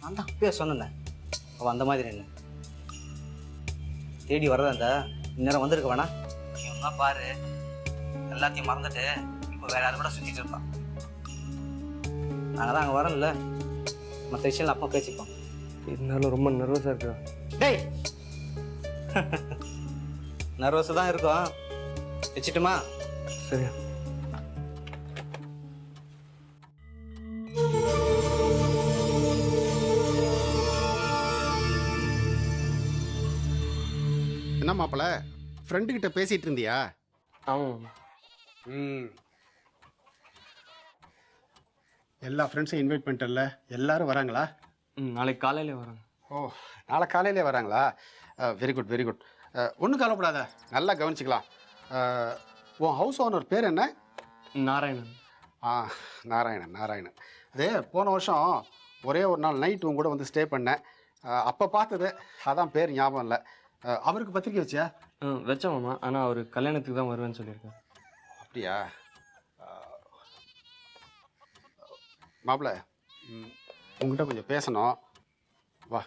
நான் தான் அப்பயே சொன்னேன், அவள் அந்த மாதிரி என்ன தேடி வரதா இருந்தா இந்நேரம் வந்திருக்க வேணா. இவங்க பாரு எல்லாத்தையும் மறந்துட்டு இப்போ வேற யாரும் கூட சுற்றிட்டு இருப்பான். நாங்கள் தான் அங்கே வரோம்ல, மற்ற விஷயம் அப்பா பேசிப்போம். இருந்தாலும் ரொம்ப நர்வஸாக இருக்கா? டேய் நர்வஸாக தான் இருக்கும், வச்சுட்டுமா? சரியா? என்ன மாப்பிள்ள, ஃப்ரெண்டுக்கிட்ட பேசிகிட்டு இருந்தியா? ஆமாம். எல்லா ஃப்ரெண்ட்ஸையும் இன்வைட் பண்ணிட்டல, எல்லாரும் வராங்களா? நாளைக்கு காலையில் வராங்க. ஓ, நாளை காலையிலே வராங்களா? Very good very good. ஒன்றும் கவலைப்படாத, நல்லா கவனிச்சிக்கலாம். உன் ஹவுஸ் ஓனர் பேர் என்ன? நாராயணன். நாராயணன். நாராயணன் அதே போன வருஷம் ஒரே ஒரு நாள் நைட் உன் கூட வந்து ஸ்டே பண்ணேன். அப்போ பார்த்தது, அதான் பேர் ஞாபகம் இல்லை. அவருக்கு பத்திரிக்கை வச்சியா? வச்சேன் மாமா, ஆனால் அவர் கல்யாணத்துக்கு தான் வருவேன்னு சொல்லியிருக்காரு. அப்படியா? மாப்பிள்ள, உங்ககிட்ட கொஞ்சம் பேசணும், வா.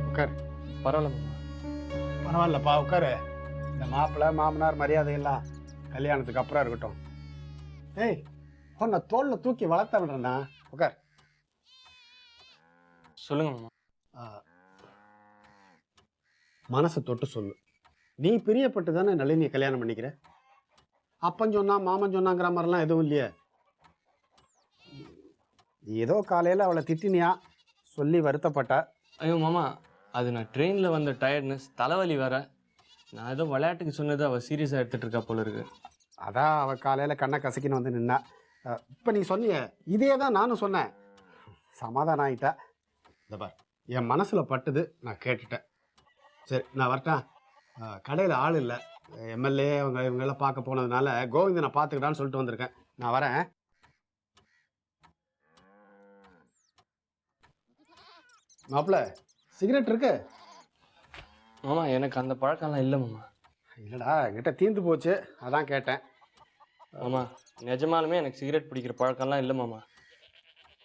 உட்காரு. பரவாயில்ல மாமா. பரவாயில்லப்பா, உட்காரு. இந்த மாப்பிள்ளை மாமனார் மரியாதையெல்லாம் கல்யாணத்துக்கு அப்புறம் இருக்கட்டும். ஏய், உன்னை தோளில் தூக்கி வளர்த்த விடுறேண்ணா, உட்கார். சொல்லுங்க மாமா. மனசை தொட்டு சொல்லு, நீ பிரியப்பட்டு தானே நளினியை கல்யாணம் பண்ணிக்கிற? அப்பன் சொன்னா மாமன் சொன்னாங்கிற மாதிரிலாம் எதுவும் இல்லையே. நீ ஏதோ காலையில் அவளை திட்டினியா, சொல்லி வருத்தப்பட்ட. ஐயோ மாமா, அது நான் ட்ரெயினில் வந்த டயர்ட்னஸ், தலைவலி வேற. நான் ஏதோ விளையாட்டுக்கு சொன்னது அவள் சீரியஸாக எடுத்துகிட்டு இருக்கா போல இருக்கு. அதான் அவள் காலையில் கண்ணை கசக்கின்னு வந்து நின்னா. இப்போ நீ சொன்னிய இதே தான் நானும் சொன்னேன். சமாதானம் ஆகிட்டா. இந்த பார், என் மனசில் பட்டுது, நான் கேட்டுட்டேன். சரி, நான் வரட்டேன். கடையில் ஆள் இல்லை, எம்எல்ஏ இவங்கெல்லாம் பார்க்க போனதுனால கோவிந்தனை பார்த்துக்கிட்டான்னு சொல்லிட்டு வந்திருக்கேன். நான் வரேன். மாப்பிள்ள, சிகரெட் இருக்கு? மாமா, எனக்கு அந்த பழக்கம்லாம் இல்லை மாமா. இல்லைடா, என்கிட்ட தீர்ந்து போச்சு, அதான் கேட்டேன். மாமா, நிஜமாலுமே எனக்கு சிகரெட் பிடிக்கிற பழக்கம்லாம் இல்லை மாமா.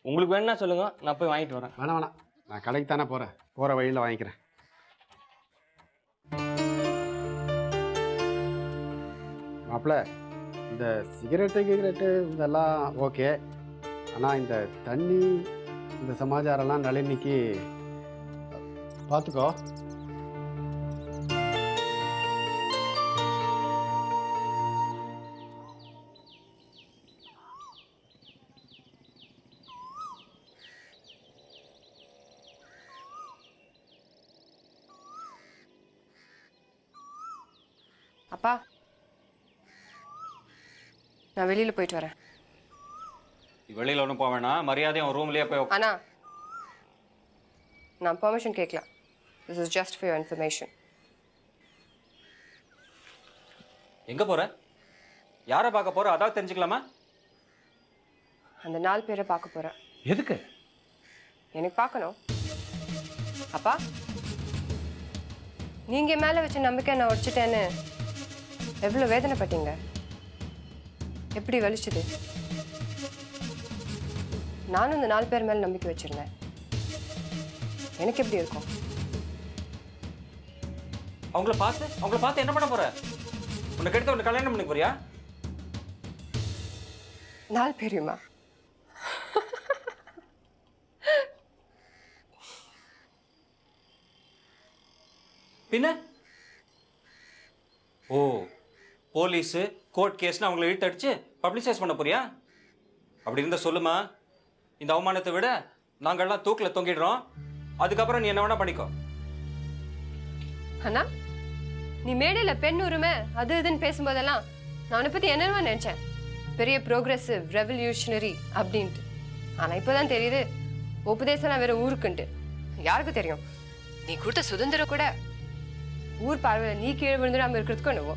உங்களுக்கு வேணுன்னா சொல்லுங்க, நான் போய் வாங்கிட்டு வரேன். வேணாம், நான் கடைக்கு தானே போகிறேன், போகிற வழியில் வாங்கிக்கிறேன். மாப்பிள்ள, இந்த சிகரெட்டு இதெல்லாம் ஓகே, ஆனால் இந்த தண்ணி, இந்த சமாச்சாரம்லாம் நளினிக்கு பார்த்துக்கோ. அப்பா, நான் வெளியில போயிட்டு வரேன். வெளியில் ஒன்றும் போக வேணாம், மரியாதையும் அவன் ரூம்லேயே போய் அண்ணா, நான் பெர்மிஷன் கேட்கல. This is just for your information. எங்கே போகிற? யாரை பார்க்க போகிற? அதாவது தெரிஞ்சுக்கலாமா? அந்த 4 பேரை பார்க்க போறேன். எதுக்கு? எனக்கு பார்க்கணும். அப்பா, நீங்க மேல வச்ச நம்பிக்கை நான் உடைச்சிட்டேன்னு எவ்வளவு வேதனைப்பட்டீங்க? எப்படி வலிச்சுது? நானும் இந்த 4 பேர் மேல நம்பிக்கை வச்சிருந்தேன். எனக்கு எப்படி இருக்கும்? அவங்கள பார்த்து என்ன பண்ண போற? உன்னை கெடுத்து உன்னை கல்யாணம் பண்ணி போறியா? 4 பேரையுமா? பின்ன ஓ, போலீஸு கோர்ட் கேஸ்னு அவங்கள இழுத்தடிச்சு பப்ளிசைஸ் பண்ண போறியா? அப்படி இருந்தா சொல்லுமா, இந்த அவமானத்தை விட நாங்கள்லாம் தூக்கில் தொங்கிடுறோம். அதுக்கப்புறம் நீ என்ன வேணா பண்ணிக்கோ. அண்ணா, நீ மேடையில் பெண் உரிமை அது இதுன்னு பேசும்போதெல்லாம் நான் உன்னை பற்றி என்னென்ன நினச்சேன், பெரிய ப்ரோக்ரெசிவ் ரெவல்யூஷனரி அப்படின்ட்டு. ஆனால் இப்போதான் தெரியுது உபதேசம்லாம் வேற ஊருக்குன்ட்டு. யாருக்கு தெரியும், நீ கொடுத்த சுதந்திரம் கூட ஊர் பார்வையில் நீ கீழே விழுந்துடாம இருக்கிறதுக்கு என்னவோ.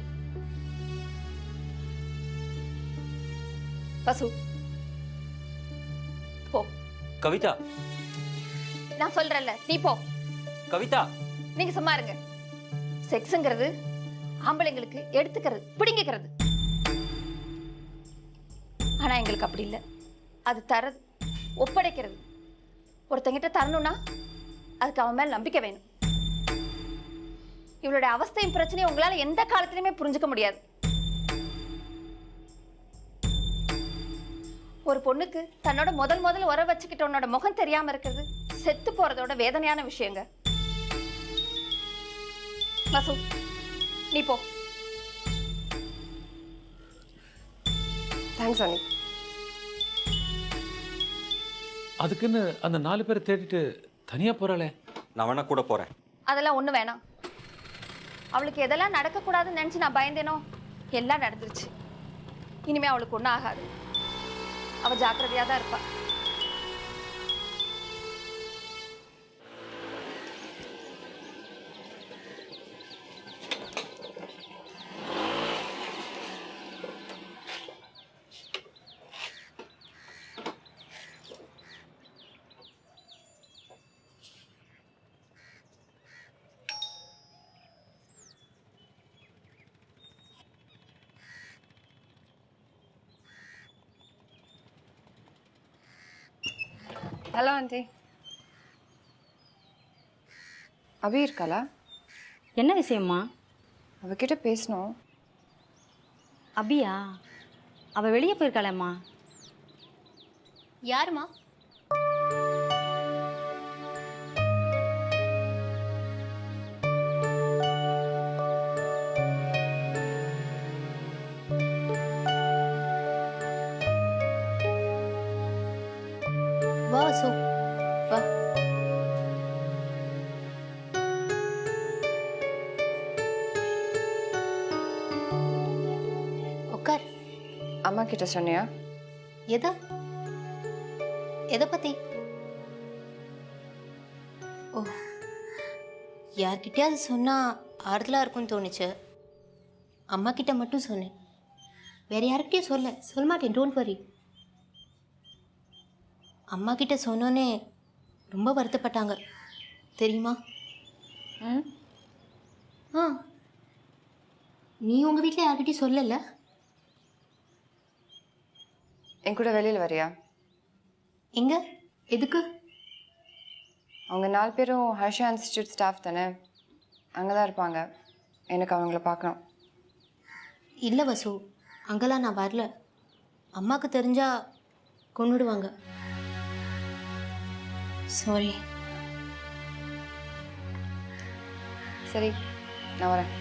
பசு போ. கவிதா, நான் சொல்றேன்ல, நீ போ. கவிதா, நீங்க சும்மா இருங்க. செக்ஸ்ங்கிறது ஆம்பளைங்களுக்கு எடுத்துக்கிறது, பிடிங்கிக்கிறது. ஆனா எங்களுக்கு அப்படி இல்லை. அது தரது, ஒப்படைக்கிறது. ஒருத்தங்கிட்ட தரணும்னா அதுக்கு அவன் மேல நம்பிக்கை வேணும். இவளுடைய அவஸ்தையும் பிரச்சனையும் உங்களால எந்த காலத்திலுமே புரிஞ்சுக்க முடியாது. ஒரு பொண்ணுக்கு தன்னோட முதல் உற வச்சுக்கிட்டவனோட முகம் தெரியாம இருக்கிறது செத்து போறதோட வேதனையான விஷயங்க. வசு, நீ போ. தேங்க்ஸ் அனி. அதுக்குன்னு அந்த 4 பேரை தேடிட்டு தனியா போறாளே. நான் வேணா கூட போகிறேன். அதெல்லாம் ஒண்ணு வேணாம். அவளுக்கு எதெல்லாம் நடக்கக்கூடாதுன்னு நினைச்சு நான் பயந்தேனோ எல்லாம் நடந்துருச்சு. இனிமே அவளுக்கு ஒன்றும் ஆகாது. அவ ஜாக்கிரதையா தான் இருப்பா. Hello aunty. அபி இருக்காளா? என்ன விஷயம்மா? அவகிட்ட பேசணும். அபியா? அவ வெளியே போயிருக்காளேம்மா. யாருமா? வா வசு, வா. உட்கார். அம்மா கிட்ட சொன்னியா? எதை பத்தி? ஓ, யார்கிட்டயாவது சொன்னா ஆறுதலா இருக்கும்னு தோணுச்சு. அம்மா கிட்ட மட்டும் சொன்னேன். வேற யார்கிட்டயும் சொல்ல மாட்டேன். Don't worry. அம்மா கிட்ட சொன்னோன்னே ரொம்ப வருத்தப்பட்டாங்க தெரியுமா? ஆ, நீ உங்க வீட்டில் யார்கிட்டயும் சொல்லல? என் கூட வெளியில் வரியா? எங்க? எதுக்கு? அவங்க 4 பேரும் ஹர்ஷா இன்ஸ்டியூட் ஸ்டாஃப் தானே, அங்கே தான் இருப்பாங்க. எனக்கு அவங்கள பார்க்கணும். இல்லை வசு, அங்கெல்லாம் நான் வரல. அம்மாவுக்கு தெரிஞ்சா கொன்னுடுவாங்க. சாரி. சரி, நான் வரேன்.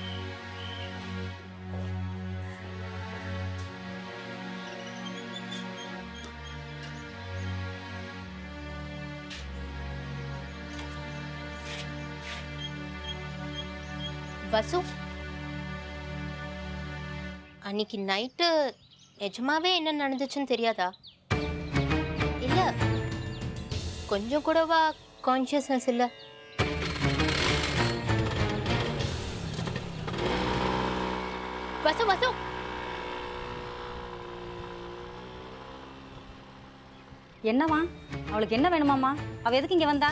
வசு, அன்னைக்கு நைட்டு நிஜமாவே என்ன நடந்துச்சுன்னு தெரியாதா? இல்ல கொஞ்சம் கூடவா கான்ஷியஸ்னஸ் இல்ல? வசு வசு, என்னவா? அவளுக்கு என்ன வேணுமாம்மா? அவ எதுக்கு இங்க வந்தா?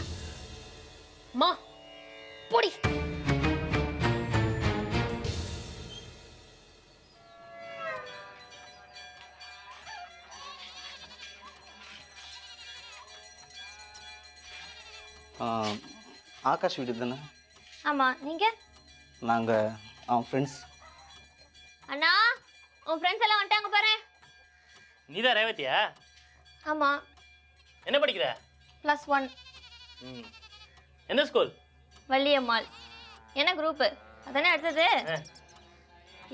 மா போடி. ஆகாஷ் வீடு தானே? ஆமா, நீங்க? நாங்கள் அவன் ஃப்ரெண்ட்ஸ். அண்ணா, உன் ஃப்ரெண்ட்ஸ் எல்லாம் வந்துட்டாங்க பாரு. நீதான் ரேவதியா? ஆமா. என்ன படிக்கிற? +1. எந்த ஸ்கூல்? வள்ளியம்மாள். என்ன குரூப்பு? அதானே அடுத்தது.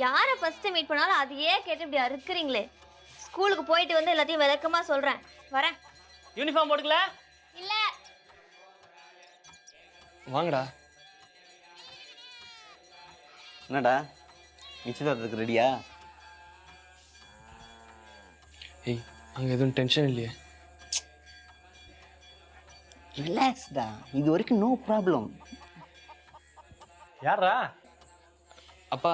யாரை ஃபர்ஸ்ட் மீட் பண்ணாலும் அதையே கேட்டு இப்படி அறுக்குறீங்களே. ஸ்கூலுக்கு போயிட்டு வந்து எல்லாத்தையும் விளக்கமா சொல்றேன். வரேன். யூனிஃபார்ம் போட்டுக்கல? இல்ல. வாங்கடா. என்னடா நிச்சயதார்த்தத்துக்கு ரெடியா? ஏய், அங்கே எதுவும் டென்ஷன் இல்லையே? ரிலாக்ஸ்டா, இது வரைக்கும் நோ ப்ராப்ளம். யாரா? அப்பா,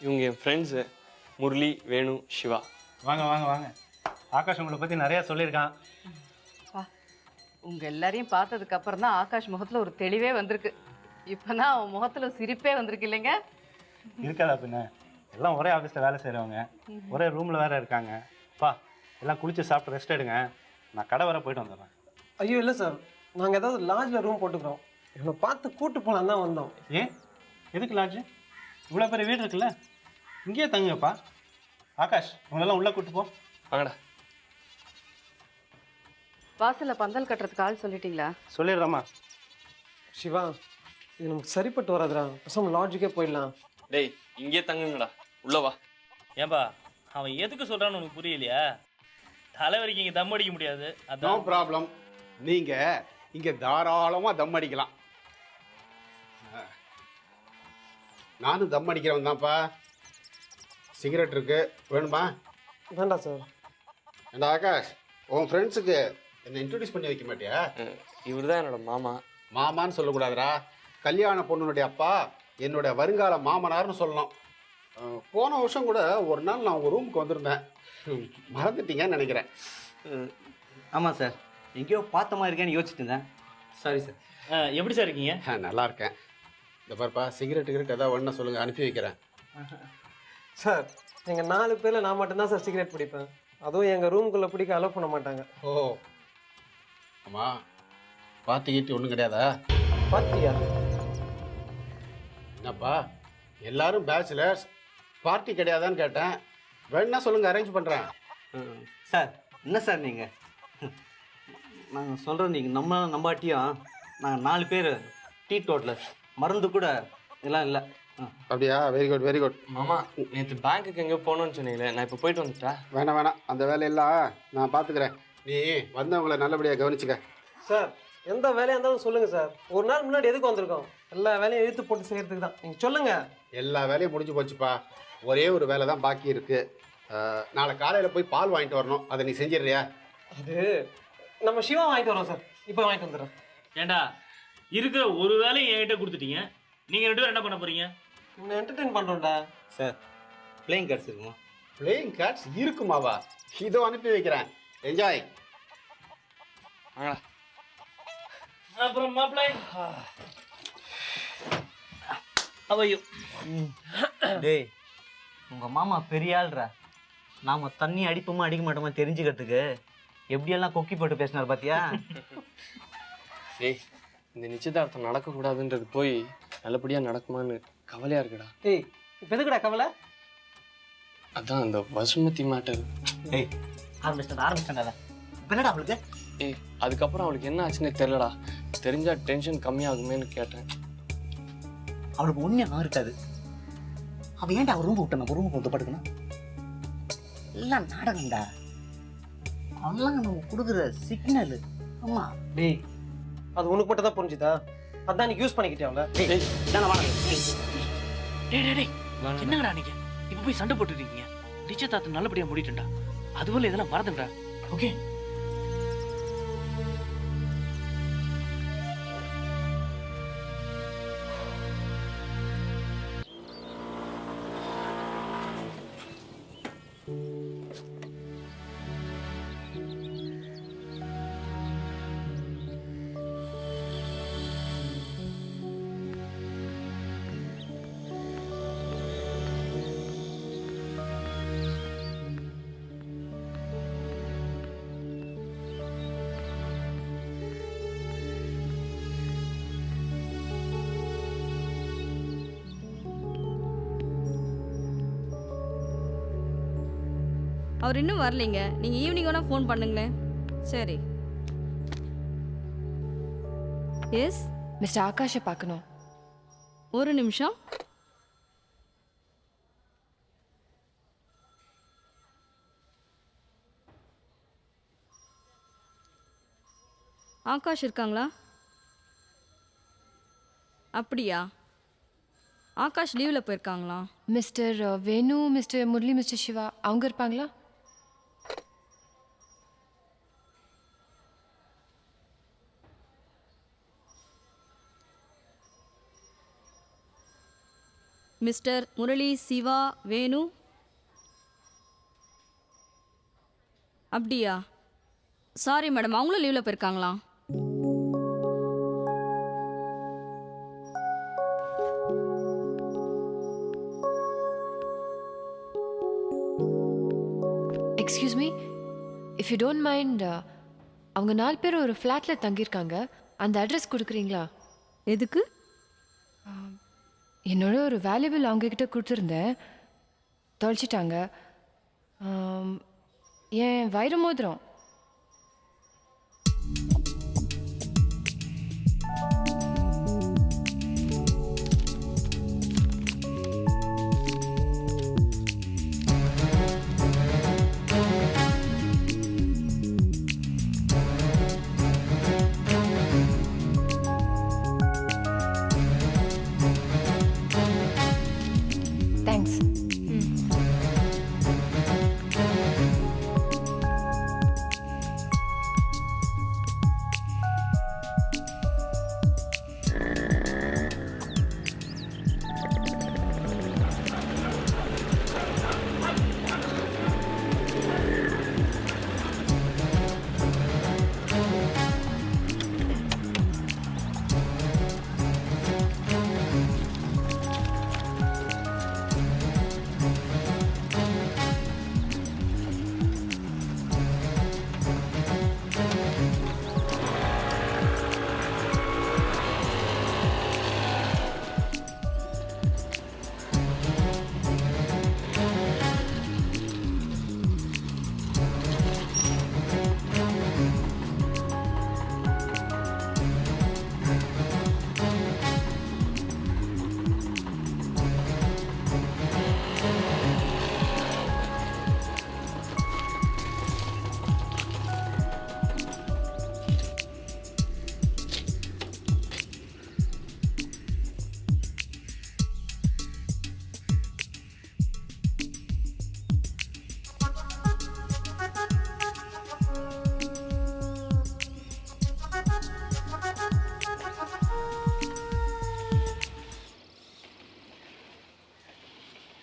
இவங்க என் ஃப்ரெண்ட்ஸு முரளி, வேணு, சிவா. வாங்க வாங்க வாங்க. ஆகாஷ் உங்களை பற்றி நிறையா சொல்லியிருக்கான். உங்க எல்லாரையும் பார்த்ததுக்கு அப்புறம் தான் ஆகாஷ் முகத்துல ஒரு தெளிவே வந்திருக்கு. இப்பதான் அவன் முகத்துல சிரிப்பே வந்திருக்கு இல்லைங்க? இருக்காதா பின்ன? எல்லாம் ஒரே ஆஃபீஸில் வேலை செய்கிறவங்க, ஒரே ரூமில் வேற இருக்காங்க. பா எல்லாம் குளிச்சு சாப்பிட்டு ரெஸ்ட் எடுங்க, நான் கடை வர போயிட்டு வந்துடுறேன். ஐயோ இல்லை சார், நாங்கள் ஏதாவது லாட்ஜில் ரூம் போட்டுக்கிறோம். இவனை பார்த்து கூட்டு போகலாம் தான் வந்தோம். ஏன் எதுக்கு லாட்ஜு? இவ்வளோ பெரிய வீடு இருக்குல்ல, இங்கேயே தங்குங்கப்பா. ஆகாஷ் உங்களெல்லாம் உள்ளே கூட்டு போ. வாங்கடா. வாசல்ல பந்தல் கட்டுறதுக்கு ஆள் சொல்லிட்டீங்களா? சொல்லிடுறேம்மா. சிவா, இது நமக்கு சரிப்பட்டு வராதுடா. பசங்க லாட்ஜுக்கே போயிடலாம். டேய் இங்கே தங்குங்கடா, உள்ள வா. ஏன்பா அவன் எதுக்கு சொல்கிறான்னு உனக்கு புரியலையா? தலைவரிக்கு இங்கே தம் அடிக்க முடியாது. நோ அதான் ப்ராப்ளம். நீங்கள் இங்கே தாராளமாக தம் அடிக்கலாம். நானும் தம் அடிக்கிறவன் தான்ப்பா. சிகரெட் இருக்கு, வேணுமா? வேண்டாம் சார். ஏண்டா ஆகாஷ், உன் ஃப்ரெண்ட்ஸுக்கு என்னை இன்ட்ரடியூஸ் பண்ணி வைக்க மாட்டியா? இவர் தான் என்னோட மாமா. மாமான்னு சொல்லக்கூடாதுடா, கல்யாண பொண்ணுனுடைய அப்பா, என்னோட வருங்கால மாமனார்னு சொல்லணும். போன வருஷம் கூட ஒரு நாள் நான் உங்கள் ரூமுக்கு வந்திருந்தேன், மறந்துட்டீங்கன்னு நினைக்கிறேன். ஆமாம் சார், எங்கேயோ பார்த்த மாதிரி இருக்கேன்னு யோசிச்சுட்டு இருந்தேன். Sorry sir. எப்படி சார் இருக்கீங்க? நல்லா இருக்கேன். இந்த பாருப்பா, சிகரெட் கிரெட் ஏதாவது ஒன்று சொல்லுங்கள், அனுப்பி வைக்கிறேன். சார், எங்கள் 4 பேரில் நான் மட்டும்தான் சார் சிகரெட் பிடிப்பேன். அதுவும் எங்கள் ரூமுக்குள்ளே பிடிக்க அலோவ் பண்ண மாட்டாங்க. ஓ ஆமாம், பார்ட்டி கீட்டி ஒன்றும் கிடையாதா? பார்ட்டியா? என்னப்பா எல்லாரும் பேச்சுலர்ஸ், பார்ட்டி கிடையாதான்னு கேட்டேன். வேணா சொல்லுங்கள், அரேஞ்ச் பண்ணுறேன். சார் என்ன சார் நீங்கள், நாங்கள் சொல்கிறோம் நீங்கள் நம்பாட்டியும் நாங்கள் 4 பேர் டீ டோட்டலர், மருந்து கூட இதெல்லாம் இல்லை. அப்படியா? Very good very good. மாமா நேற்று பேங்க்குக்கு எங்கே போகணுன்னு சொன்னீங்களே, நான் இப்போ போயிட்டு வந்துட்டா? வேணாம், அந்த வேலையெல்லாம் நான் பார்த்துக்கிறேன். நீ வந்தவங்களை நல்லபடியாக கவனிச்சுக்க. சார், எந்த வேலையாக இருந்தாலும் சொல்லுங்கள் சார். ஒரு நாள் முன்னாடி எதுக்கு வந்திருக்கோம்? எல்லா வேலையும் இழுத்து போட்டு செய்கிறதுக்கு தான். நீங்கள் சொல்லுங்கள். எல்லா வேலையும் முடிஞ்சு போச்சுப்பா, ஒரே ஒரு வேலை தான் பாக்கி இருக்குது. நாளை காலையில் போய் பால் வாங்கிட்டு வரணும், அதை நீ செஞ்சிடுறியா? அது நம்ம சிவா வாங்கிட்டு வரோம் சார், இப்போ வாங்கிட்டு வந்துடுறேன். ஏண்டா இருக்கிற ஒரு வேலையும் என்கிட்ட கொடுத்துட்டீங்க, நீங்கள் 2 பேரும் என்ன பண்ண போகிறீங்க? உன்னை என்டர்டெயின் பண்ணுறோம்டா. சார் பிளேயிங் கார்ட்ஸ் இருக்குமா? பிளேயிங் கார்ட்ஸ் இருக்குமாவா? இதோ அனுப்பி வைக்கிறேன், என்ஜாய். அப்புறம் மாப்பிள்ளை அவையோ. டேய் உங்கள் மாமா பெரிய ஆள்ரா. நாம் தண்ணி அடிப்போமா அடிக்க மாட்டோமா தெரிஞ்சுக்கிறதுக்கு எப்படியெல்லாம் கொக்கி போட்டு பேசினார் பார்த்தியா? டேய் இந்த நிச்சயதார்த்தம் நடக்கக்கூடாதுன்றது போய் நல்லபடியாக நடக்குமான்னு கவலையாக இருக்குடா. ஏய், இப்போ எதுக்குடா கவலை? அதான் அந்த வசுமதி மேட்டர். ஏய் ஆரம்பிச்சிட்டா என்னடா அவளுக்கு? ஏய் அதுக்கப்புறம் அவளுக்கு என்ன ஆச்சுன்னே தெரிலடா. தெரிஞ்சா டென்ஷன் கம்மியாகுமேன்னு கேட்டேன். அவளுக்கு ஒன்றும் இருக்காது. அவள் ஏன்டா அவள் ரூம் விட்டு நம்ம ரூமுக்கு வந்து படுக்கணும்? எல்லாம் நாடகம்டா, அவெல்லாம் நம்ம கொடுக்குற சிக்னல். ஆமா டேய், அது உனக்கு மட்டும் தான் புரிஞ்சுதா? அதான் நீ யூஸ் பண்ணிக்கிட்டே அவளை. என்னங்கடா நீங்க இப்ப போய் சண்டை போட்டுருக்கீங்க? நிச்சயதார்த்தம் நல்லபடியா முடிட்டுண்டா, அதுவரை இதெல்லாம் மறந்துடா. ஓகே அவர் இன்னும் வரலைங்க. நீங்கள் ஈவினிங் வேணால் ஃபோன் பண்ணுங்களேன். சரி. எஸ் மிஸ்டர் ஆகாஷை பார்க்கணும். ஒரு நிமிஷம். ஆகாஷ் இருக்காங்களா? அப்படியா? ஆகாஷ் லீவில் போயிருக்காங்களா? Mister Venu, mister Murali, mister Siva அவங்க இருப்பாங்களா? மிஸ்டர் முரளி, சிவா, வேணு. அப்படியா? சாரி மேடம், அவங்களும் லீவில் போயிருக்காங்களா? Excuse me, if you don't mind, அவங்க 4 பேர் ஒரு ஃப்ளாட்டில் தங்கியிருக்காங்க. அந்த அட்ரஸ் கொடுக்குறீங்களா? எதுக்கு? என்னோட ஒரு வேல்யூபிள் அவங்கக்கிட்ட கொடுத்துருந்தேன், தொலைச்சிட்டாங்க. என் வைர மோதிரம். தேங்க்ஸ்.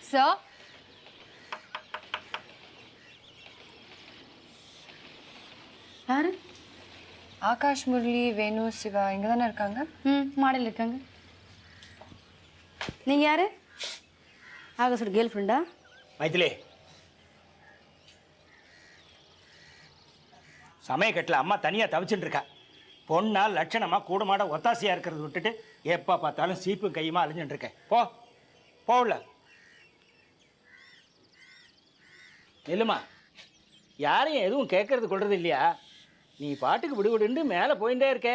சார், யாரு? ஆகாஷ், முரளி, வேணு, சிவா இங்கே தானே இருக்காங்க? மாடல் இருக்காங்க. நீங்கள் யாரு? ஆகாஷோட கேர்ள் ஃப்ரெண்டா? மைதிலி, சமயக்கட்டில் அம்மா தனியாக தவிச்சுட்டு இருக்கா. பொண்ணா லட்சணமாக கூடமாட ஒத்தாசையாக இருக்கிறத விட்டுட்டு எப்போ பார்த்தாலும் சீப்பும் கையுமா அழிஞ்சுட்டு இருக்கேன். போகல நில்லுமா. யாரையும் எதுவும் கேட்கறது கொள்றது இல்லையா? நீ பாட்டுக்கு விடுவிடுன்னு மேலே போயிட்டே இருக்க.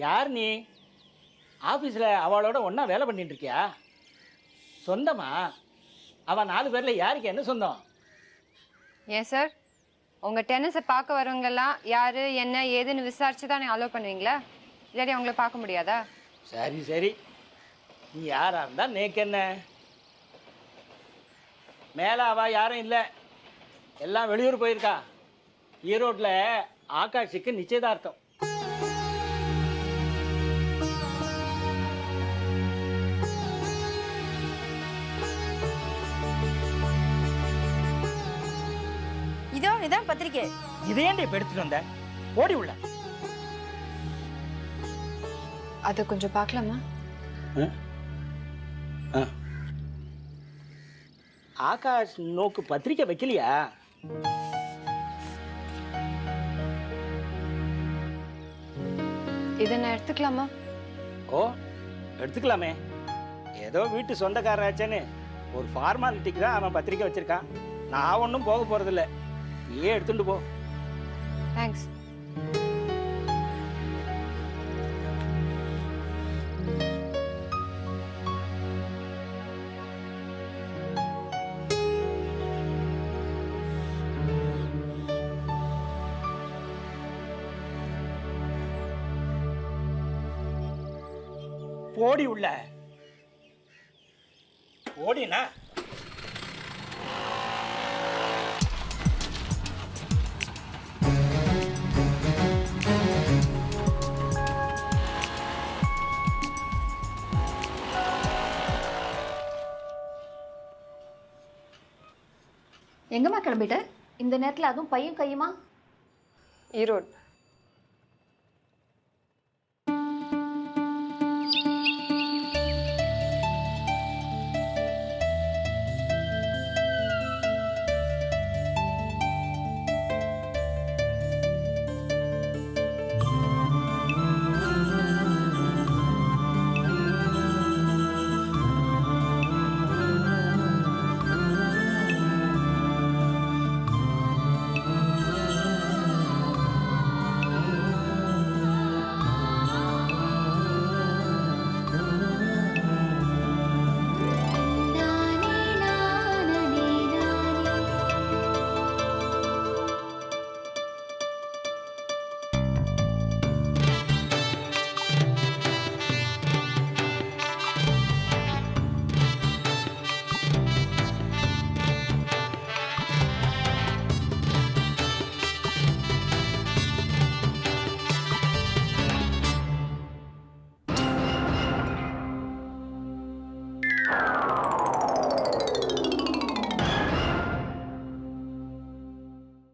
யார் நீ? ஆஃபீஸில் அவளோட ஒன்றா வேலை பண்ணிட்டு இருக்கியா? சொந்தமா? அவன் 4 பேரில் யாருக்கு என்ன சொந்தம்? ஏன் சார், உங்கள் டென்னிஸை பார்க்க வரவங்கெல்லாம் யார் என்ன ஏதுன்னு விசாரிச்சு தானே அலோவ் பண்ணுவீங்களா? இல்லாட்டி அவங்கள பார்க்க முடியாதா? சரி சரி, நீ யாராக இருந்தால் நேக்கு என்ன? மேலே அவள் யாரும் இல்லை, எல்லாம் வெளியூர் போயிருக்கா. ஈரோட்டில் ஆகாஷுக்கு நிச்சயதார்த்தம். இதான் பத்திரிக்கை. இதையேண்டி இப்போ எடுத்துட்டு வந்த? ஓடி உள்ள. அதை கொஞ்சம் பார்க்கலாமா? ஆகாஷ் நோக்கு பத்திரிக்கை வைக்கலையா? இதை நான் எடுத்துக்கலாமா? ஓ, எடுத்துக்கலாமே. ஏதோ வீட்டு சொந்தக்காரராச்சேன்னு ஒரு ஃபார்மாலிட்டிக்கு தான் அவன் பத்திரிக்கை வச்சிருக்கான். நான் ஒன்றும் போக போகிறதில்ல, நீயே எடுத்துட்டு போ. தேங்க்ஸ். ஓடி உள்ள ஓடினா எங்கம்மா கிளம்பிட்ட இந்த நேரத்தில்? அதுவும் பையன் கையுமா? ஈரோடு.